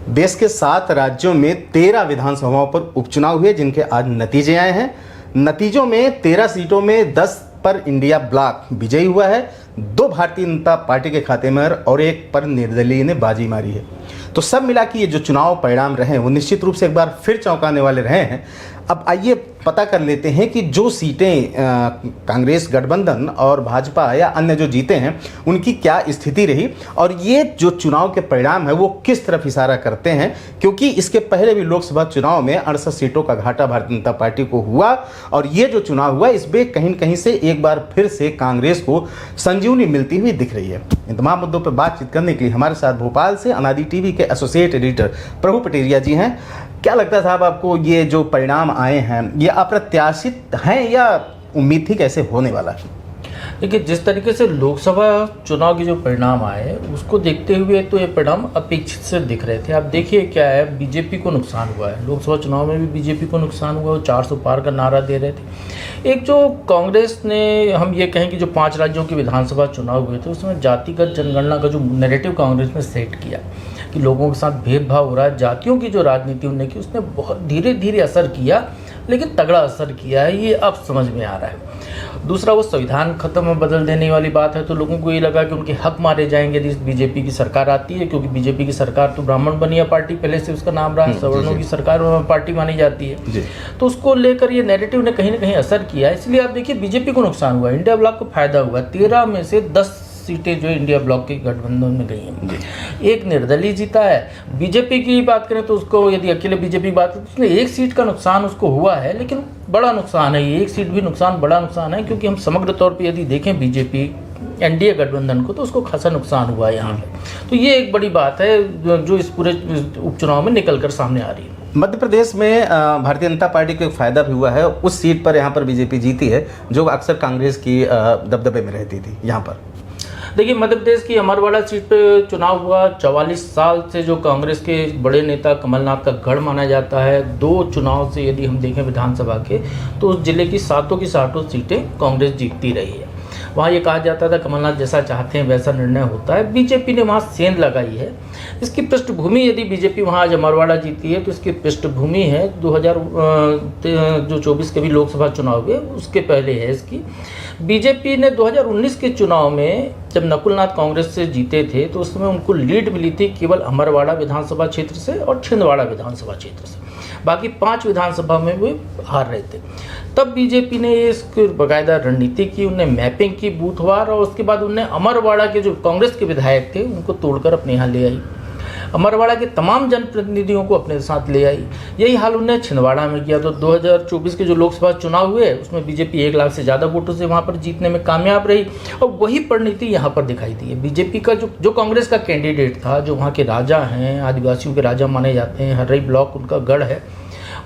देश के 7 राज्यों में 13 विधानसभाओं पर उपचुनाव हुए, जिनके आज नतीजे आए हैं। नतीजों में 13 सीटों में 10 पर इंडिया ब्लॉक विजयी हुआ है, 2 भारतीय जनता पार्टी के खाते में और 1 पर निर्दलीय ने बाजी मारी है। तो सब मिला कि ये जो चुनाव परिणाम रहे वो निश्चित रूप से एक बार फिर चौंकाने वाले रहे हैं। अब आइए पता कर लेते हैं कि जो सीटें कांग्रेस गठबंधन और भाजपा या अन्य जो जीते हैं उनकी क्या स्थिति रही और ये जो चुनाव के परिणाम है वो किस तरफ इशारा करते हैं, क्योंकि इसके पहले भी लोकसभा चुनाव में 68 सीटों का घाटा भारतीय जनता पार्टी को हुआ और ये जो चुनाव हुआ इसमें कहीं न कहीं से एक बार फिर से कांग्रेस को संजीवनी मिलती हुई दिख रही है। इन तमाम मुद्दों पर बातचीत करने के लिए हमारे साथ भोपाल से अनादि टीवी के एसोसिएट एडिटर प्रभु पटेरिया जी हैं। क्या लगता है साहब आपको, ये जो परिणाम आए हैं ये अप्रत्याशित हैं या उम्मीद थी कैसे होने वाला है? देखिए, जिस तरीके से लोकसभा चुनाव के जो परिणाम आए उसको देखते हुए तो ये परिणाम अपेक्षित से दिख रहे थे। आप देखिए क्या है, बीजेपी को नुकसान हुआ है, लोकसभा चुनाव में भी बीजेपी को नुकसान हुआ, वो 400 पार का नारा दे रहे थे। एक जो कांग्रेस ने, हम ये कहें कि जो 5 राज्यों के विधानसभा चुनाव हुए थे उसमें जातिगत जनगणना का जो नैरेटिव कांग्रेस ने सेट किया कि लोगों के साथ भेदभाव हो रहा है, जातियों की जो राजनीति उन्होंने की उसने बहुत धीरे धीरे असर किया, लेकिन तगड़ा असर किया है, ये अब समझ में आ रहा है। दूसरा, वो संविधान खत्म बदल देने वाली बात है, तो लोगों को ये लगा कि उनके हक मारे जाएंगे यदि बीजेपी की सरकार आती है, क्योंकि बीजेपी की सरकार तो ब्राह्मण बनिया पार्टी पहले से उसका नाम रहा है, सवर्णों की सरकार पार्टी मानी जाती है, तो उसको लेकर ये नैरेटिव ने कहीं ना कहीं असर किया। इसलिए आप देखिए बीजेपी को नुकसान हुआ, इंडिया ब्लॉक को फायदा हुआ। 13 में से 10 सीटें जो इंडिया ब्लॉक के गठबंधन में गई हैं, एक निर्दलीय जीता है। बीजेपी की बात करें तो उसको, यदि अकेले बीजेपी की बात करें तो उसने 1 सीट का नुकसान उसको हुआ है, लेकिन बड़ा नुकसान है ये, 1 सीट भी नुकसान बड़ा नुकसान है, क्योंकि हम समग्र तौर पे यदि देखें बीजेपी एनडीए गठबंधन को तो उसको खासा नुकसान हुआ है यहाँ पे। तो ये एक बड़ी बात है जो इस पूरे उपचुनाव में निकल कर सामने आ रही है। मध्य प्रदेश में भारतीय जनता पार्टी को एक फायदा भी हुआ है, उस सीट पर यहाँ पर बीजेपी जीती है जो अक्सर कांग्रेस की दबदबे में रहती थी। यहाँ पर देखिए, मध्य प्रदेश की अमरवाड़ा सीट पे चुनाव हुआ। 44 साल से जो कांग्रेस के बड़े नेता कमलनाथ का गढ़ माना जाता है, 2 चुनाव से यदि हम देखें विधानसभा के तो उस जिले की सातों सीटें कांग्रेस जीतती रही है। वहाँ ये कहा जाता था कमलनाथ जैसा चाहते हैं वैसा निर्णय होता है। बीजेपी ने वहाँ सेंध लगाई है। इसकी पृष्ठभूमि, यदि बीजेपी वहाँ आज अमरवाड़ा जीती है तो इसकी पृष्ठभूमि है 2024 के भी लोकसभा चुनाव हुए उसके पहले है इसकी। बीजेपी ने 2019 के चुनाव में जब नकुलनाथ कांग्रेस से जीते थे तो उसमें उनको लीड मिली थी केवल अमरवाड़ा विधानसभा क्षेत्र से और छिंदवाड़ा विधानसभा क्षेत्र से, बाकी 5 विधानसभा में वे हार रहे थे। तब बीजेपी ने इसकी बाकायदा रणनीति की, उनने मैपिंग की बूथवार, और उसके बाद उनने अमरवाड़ा के जो कांग्रेस के विधायक थे उनको तोड़कर अपने यहाँ ले आई, अमरवाड़ा के तमाम जनप्रतिनिधियों को अपने साथ ले आई। यही हाल उन्होंने छिंदवाड़ा में किया। तो 2024 के जो लोकसभा चुनाव हुए उसमें बीजेपी 1 लाख से ज़्यादा वोटों से वहाँ पर जीतने में कामयाब रही, और वही परिणति यहाँ पर दिखाई दी है। बीजेपी का जो कांग्रेस का कैंडिडेट था, जो वहाँ के राजा हैं, आदिवासियों के राजा माने जाते हैं, हर्रई ब्लॉक उनका गढ़ है,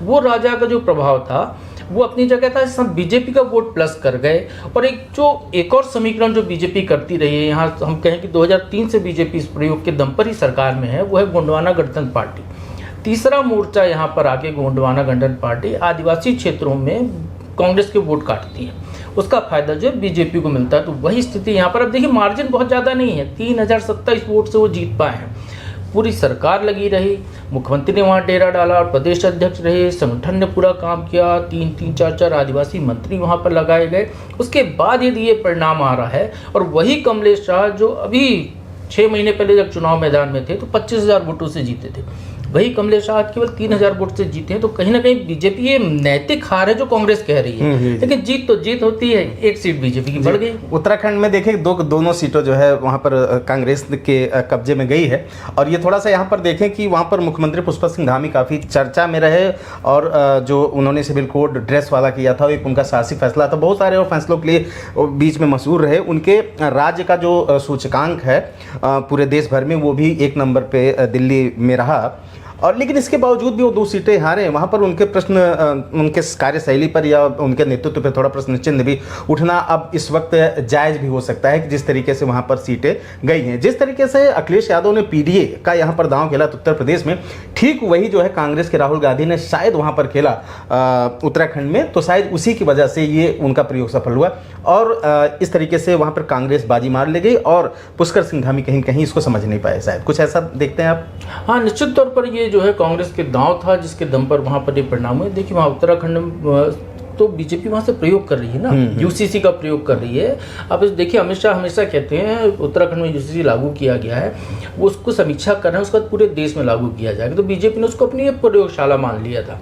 वो राजा का जो प्रभाव था वो अपनी जगह था, सब बीजेपी का वोट प्लस कर गए। और एक और समीकरण जो बीजेपी करती रही है, यहाँ हम कहें कि 2003 से बीजेपी इस प्रयोग के दम पर ही सरकार में है, वो है गोंडवाना गणतंत्र पार्टी। तीसरा मोर्चा यहाँ पर आके गोंडवाना गणतंत्र पार्टी आदिवासी क्षेत्रों में कांग्रेस के वोट काटती है, उसका फायदा जो है बीजेपी को मिलता है। तो वही स्थिति यहाँ पर। अब देखिए, मार्जिन बहुत ज़्यादा नहीं है, 3027 वोट से वो जीत पाए हैं। पूरी सरकार लगी रही, मुख्यमंत्री ने वहाँ डेरा डाला और प्रदेश अध्यक्ष रहे, संगठन ने पूरा काम किया, 3-4 आदिवासी मंत्री वहाँ पर लगाए गए। उसके बाद यदि ये परिणाम आ रहा है, और वही कमलेश शाह जो अभी 6 महीने पहले जब चुनाव मैदान में थे तो 25,000 वोटों से जीते थे, वही कमलेश शाह केवल 3,000 वोट से जीते हैं। तो कहीं ना कहीं बीजेपी ये नैतिक हार है जो कांग्रेस कह रही है, लेकिन जीत तो जीत होती है। 1 सीट बीजेपी की बढ़ गई। उत्तराखंड में देखें दोनों सीटों जो है वहाँ पर कांग्रेस के कब्जे में गई है। और ये थोड़ा सा यहाँ पर देखें कि वहाँ पर मुख्यमंत्री पुष्कर सिंह धामी काफ़ी चर्चा में रहे, और जो उन्होंने सिविल कोड ड्रेस वाला किया था, एक उनका साहसी फैसला था, बहुत सारे और फैसलों के लिए बीच में मशहूर रहे। उनके राज्य का जो सूचकांक है पूरे देश भर में वो भी 1 नंबर पे दिल्ली में रहा। और लेकिन इसके बावजूद भी वो 2 सीटें हारे। वहाँ पर उनके प्रश्न, उनके कार्यशैली पर या उनके नेतृत्व पर थोड़ा प्रश्न चिन्ह भी उठना अब इस वक्त जायज़ भी हो सकता है कि जिस तरीके से वहाँ पर सीटें गई हैं। जिस तरीके से अखिलेश यादव ने पीडीए का यहाँ पर दांव खेला उत्तर प्रदेश में, ठीक वही जो है कांग्रेस के राहुल गांधी ने शायद वहाँ पर खेला उत्तराखंड में, तो शायद उसी की वजह से ये उनका प्रयोग सफल हुआ और इस तरीके से वहाँ पर कांग्रेस बाजी मार ले गई और पुष्कर सिंह धामी कहीं कहीं इसको समझ नहीं पाए। शायद कुछ ऐसा देखते हैं आप? हाँ, निश्चित तौर पर ये जो है कांग्रेस के दांव था जिसके दम पर वहाँ पर ये परिणाम हुए। देखिए वहाँ उत्तराखंड में तो बीजेपी वहाँ से प्रयोग कर रही है ना, यूसीसी का प्रयोग कर रही है। अब देखिए अमित शाह हमेशा कहते हैं उत्तराखंड में यूसीसी लागू किया गया है, वो उसको समीक्षा कर रहे हैं, उसके बाद पूरे देश में लागू किया जाएगा। तो बीजेपी ने उसको अपनी एक प्रयोगशाला मान लिया था।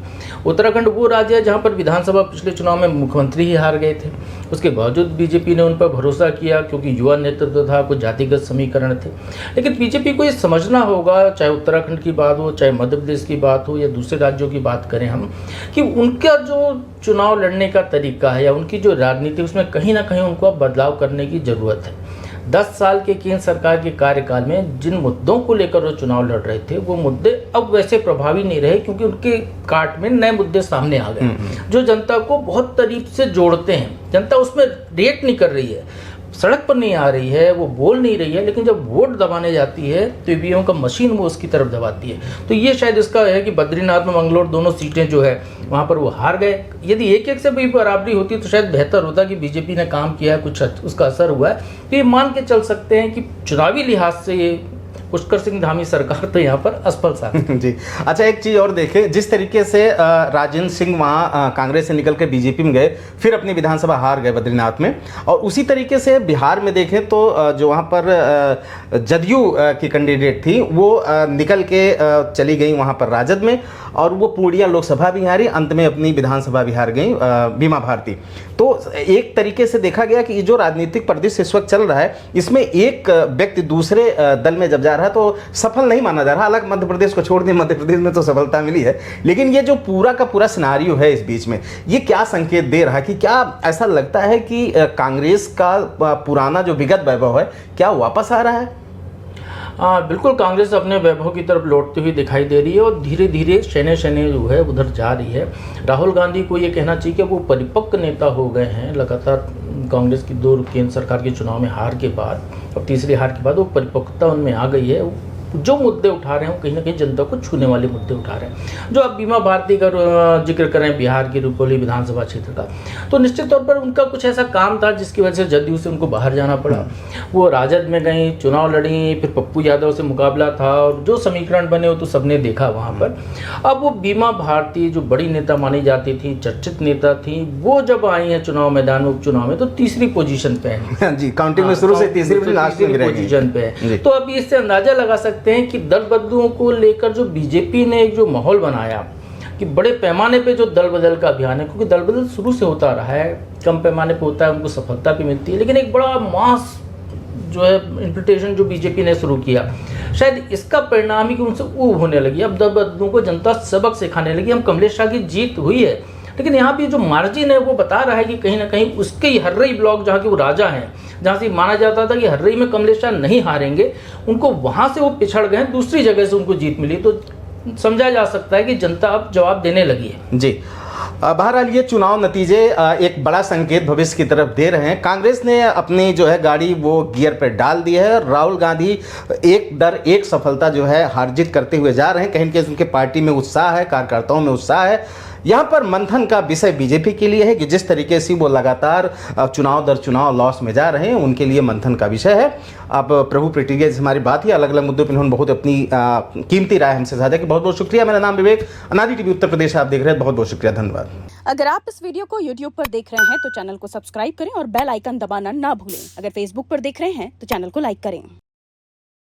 उत्तराखंड वो राज्य है जहाँ पर विधानसभा पिछले चुनाव में मुख्यमंत्री ही हार गए थे, उसके बावजूद बीजेपी ने उन पर भरोसा किया क्योंकि युवा नेतृत्व था, कुछ जातिगत समीकरण थे। लेकिन बीजेपी को ये समझना होगा, चाहे उत्तराखंड की बात हो, चाहे मध्य प्रदेश की बात हो या दूसरे राज्यों की बात करें हम, कि उनका जो चुनाव लड़ने का तरीका है या उनकी जो राजनीति, उसमें कहीं ना कहीं उनको अब बदलाव करने की ज़रूरत है। 10 साल के केंद्र सरकार के कार्यकाल में जिन मुद्दों को लेकर वो चुनाव लड़ रहे थे, वो मुद्दे अब वैसे प्रभावी नहीं रहे क्योंकि उनके काट में नए मुद्दे सामने आ गए जो जनता को बहुत करीब से जोड़ते हैं। जनता उसमें रिएक्ट नहीं कर रही है, सड़क पर नहीं आ रही है, वो बोल नहीं रही है, लेकिन जब वोट दबाने जाती है तो ईवीएम का मशीन वो उसकी तरफ दबाती है। तो ये शायद इसका है कि बद्रीनाथ में मंगलौर दोनों सीटें जो है वहाँ पर वो हार गए। यदि एक एक से भी बराबरी होती तो शायद बेहतर होता कि बीजेपी ने काम किया है, कुछ उसका असर हुआ है। तो ये मान के चल सकते हैं कि चुनावी लिहाज से ये पुष्कर सिंह धामी सरकार तो यहाँ पर असफल साबित जी। अच्छा, एक चीज़ और देखें, जिस तरीके से राजेंद्र सिंह वहाँ कांग्रेस से निकल के बीजेपी में गए, फिर अपनी विधानसभा हार गए बद्रीनाथ में, और उसी तरीके से बिहार में देखें तो जो वहाँ पर जदयू की कैंडिडेट थी वो निकल के चली गई वहाँ पर राजद में, और वो पूर्णिया लोकसभा भी हारी, अंत में अपनी विधानसभा भी हार गई बीमा भारती। तो एक तरीके से देखा गया कि जो राजनीतिक परिदृश्य इस वक्त चल रहा है, इसमें एक व्यक्ति दूसरे दल में जब जा रहा है तो सफल नहीं माना जा रहा। अलग मध्य प्रदेश को छोड़ दें, मध्य प्रदेश में तो सफलता मिली है, लेकिन ये जो पूरा का पूरा सिनारियो है इस बीच में, ये क्या संकेत दे रहा है कि क्या ऐसा लगता है कि कांग्रेस का पुराना जो विगत वैभव है क्या वापस आ रहा है? हाँ बिल्कुल, कांग्रेस अपने वैभव की तरफ लौटती हुई दिखाई दे रही है और धीरे धीरे शने जो है उधर जा रही है। राहुल गांधी को ये कहना चाहिए कि वो परिपक्व नेता हो गए हैं। लगातार कांग्रेस की 2 केंद्र सरकार के चुनाव में हार के बाद और तीसरी हार के बाद वो परिपक्वता उनमें आ गई है। जो मुद्दे उठा रहे हैं वो कहीं ना कहीं जनता को छूने वाले मुद्दे उठा रहे हैं। जो आप बीमा भारती का जिक्र करें, बिहार की रुपौली विधानसभा क्षेत्र का, तो निश्चित तौर पर उनका कुछ ऐसा काम था जिसकी वजह से जदयू से उनको बाहर जाना पड़ा। वो राजद में गई, चुनाव लड़ी, फिर पप्पू यादव से मुकाबला था और जो समीकरण बने वो तो सबने देखा वहाँ पर। अब वो बीमा भारती जो बड़ी नेता मानी जाती थी, चर्चित नेता थी, वो जब आई है चुनाव मैदान में, उपचुनाव में, तो तीसरी पोजीशन पे है जी, काउंटिंग में शुरू से तीसरी पोजीशन पे है। तो अभी इससे अंदाजा लगा सकते हैं कि दल बदलुओं को लेकर जो बीजेपी ने एक जो माहौल बनाया कि बड़े पैमाने पे जो दल बदल का अभियान है, क्योंकि दल बदल शुरू से होता रहा है, कम पैमाने पे होता है, उनको सफलता भी मिलती है, लेकिन एक बड़ा मास जो है इन्फिल्ट्रेशन जो बीजेपी ने शुरू किया, शायद इसका परिणाम ही कि उनसे ऊब होने लगी। अब दल बदलुओं को जनता सबक सिखाने लगी। हम कमलेश शाह की जीत हुई है, लेकिन यहाँ भी जो मार्जिन है वो बता रहा है कि कहीं ना कहीं उसके ही हर्रई ब्लॉक जहाँ के वो राजा हैं, जहाँ से माना जाता था कि हर्रई में कमलेश शाह नहीं हारेंगे, उनको वहाँ से वो पिछड़ गए, दूसरी जगह से उनको जीत मिली। तो समझा जा सकता है कि जनता अब जवाब देने लगी है जी। बहरहाल ये चुनाव नतीजे एक बड़ा संकेत भविष्य की तरफ दे रहे हैं। कांग्रेस ने अपनी जो है गाड़ी वो गियर पर डाल दी है। राहुल गांधी एक दर एक सफलता जो है हार जीत करते हुए जा रहे हैं। कहीं कि उनके पार्टी में उत्साह है, कार्यकर्ताओं में उत्साह है। यहाँ पर मंथन का विषय बीजेपी के लिए है कि जिस तरीके से वो लगातार चुनाव दर चुनाव लॉस में जा रहे हैं, उनके लिए मंथन का विषय है। अब प्रभु प्रतिज्ञा से हमारी बात ही अलग अलग मुद्दों पर उन्होंने बहुत अपनी कीमती राय हमसे साझा की। बहुत बहुत शुक्रिया। मेरा नाम विवेक, अनादि टीवी उत्तर प्रदेश आप देख रहे हैं। बहुत बहुत शुक्रिया, धन्यवाद। अगर आप इस वीडियो को YouTube पर देख रहे हैं तो चैनल को सब्सक्राइब करें और बेल आइकन दबाना ना भूलें। अगर Facebook पर देख रहे हैं तो चैनल को लाइक करें।